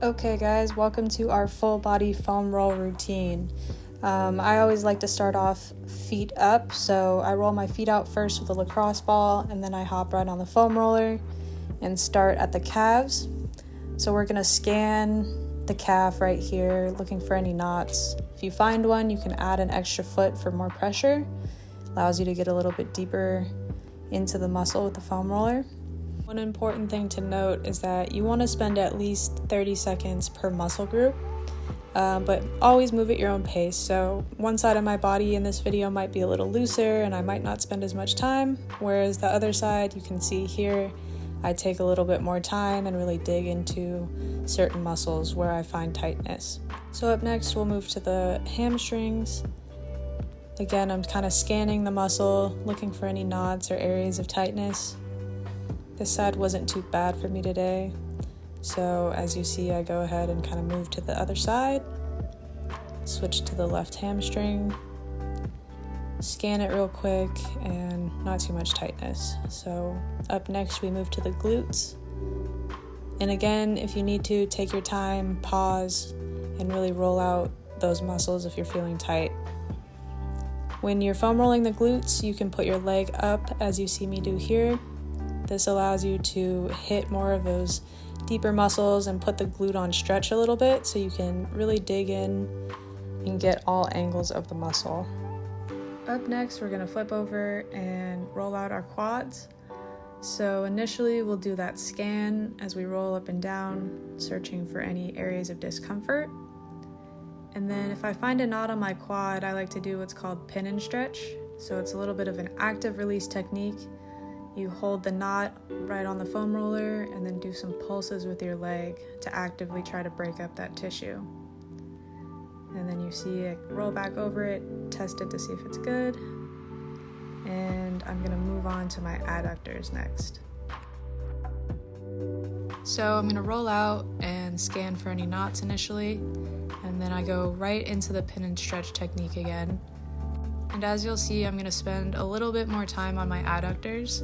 Okay guys, welcome to our full body foam roll routine. I always like to start off feet up, so I roll my feet out first with a lacrosse ball and then I hop right on the foam roller and start at the calves. So we're gonna scan the calf right here, looking for any knots. If you find one, you can add an extra foot for more pressure. Allows you to get a little bit deeper into the muscle with the foam roller. One important thing to note is that you want to spend at least 30 seconds per muscle group, but always move at your own pace. So one side of my body in this video might be a little looser and I might not spend as much time, whereas the other side, you can see here, I take a little bit more time and really dig into certain muscles where I find tightness. So up next, we'll move to the hamstrings. Again, I'm kind of scanning the muscle, looking for any knots or areas of tightness. This side wasn't too bad for me today, so as you see, I go ahead and kind of move to the other side, switch to the left hamstring, scan it real quick, and not too much tightness. So up next, we move to the glutes. And again, if you need to, take your time, pause, and really roll out those muscles if you're feeling tight. When you're foam rolling the glutes, you can put your leg up as you see me do here. This allows you to hit more of those deeper muscles and put the glute on stretch a little bit so you can really dig in and get all angles of the muscle. Up next, we're going to flip over and roll out our quads. So initially, we'll do that scan as we roll up and down, searching for any areas of discomfort. And then if I find a knot on my quad, I like to do what's called pin and stretch. So it's a little bit of an active release technique. You hold the knot right on the foam roller and then do some pulses with your leg to actively try to break up that tissue. And then you see it, roll back over it, test it to see if it's good. And I'm gonna move on to my adductors next. So I'm gonna roll out and scan for any knots initially, and then I go right into the pin and stretch technique again. And as you'll see, I'm gonna spend a little bit more time on my adductors.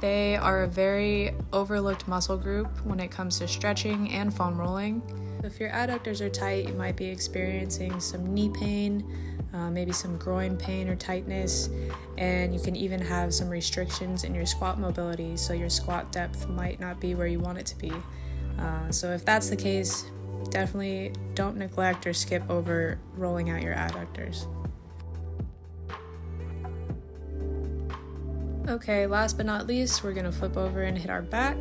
They are a very overlooked muscle group when it comes to stretching and foam rolling. If your adductors are tight, you might be experiencing some knee pain, maybe some groin pain or tightness, and you can even have some restrictions in your squat mobility, so your squat depth might not be where you want it to be. So if that's the case, definitely don't neglect or skip over rolling out your adductors. Okay, last but not least, we're gonna flip over and hit our back.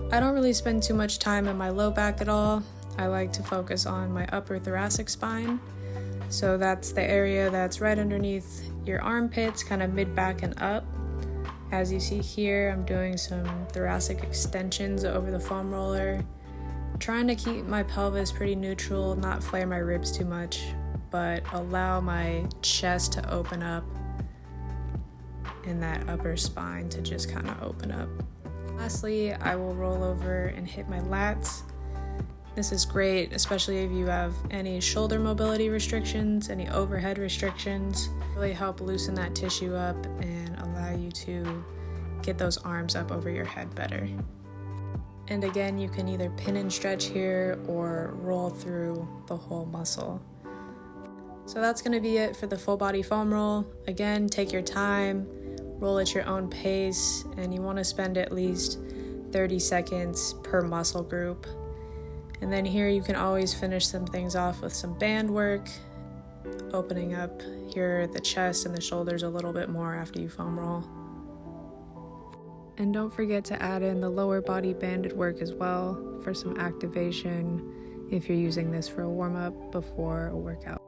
I don't really spend too much time in my low back at all. I like to focus on my upper thoracic spine. So that's the area that's right underneath your armpits, kind of mid-back and up. As you see here, I'm doing some thoracic extensions over the foam roller, trying to keep my pelvis pretty neutral, not flare my ribs too much, but allow my chest to open up and that upper spine to just kind of open up. Lastly, I will roll over and hit my lats. This is great, especially if you have any shoulder mobility restrictions, any overhead restrictions. Really help loosen that tissue up and allow you to get those arms up over your head better. And again, you can either pin and stretch here or roll through the whole muscle. So that's gonna be it for the full body foam roll. Again, take your time, roll at your own pace, and you want to spend at least 30 seconds per muscle group. And then here you can always finish some things off with some band work, opening up here the chest and the shoulders a little bit more after you foam roll. And don't forget to add in the lower body banded work as well for some activation if you're using this for a warm-up before a workout.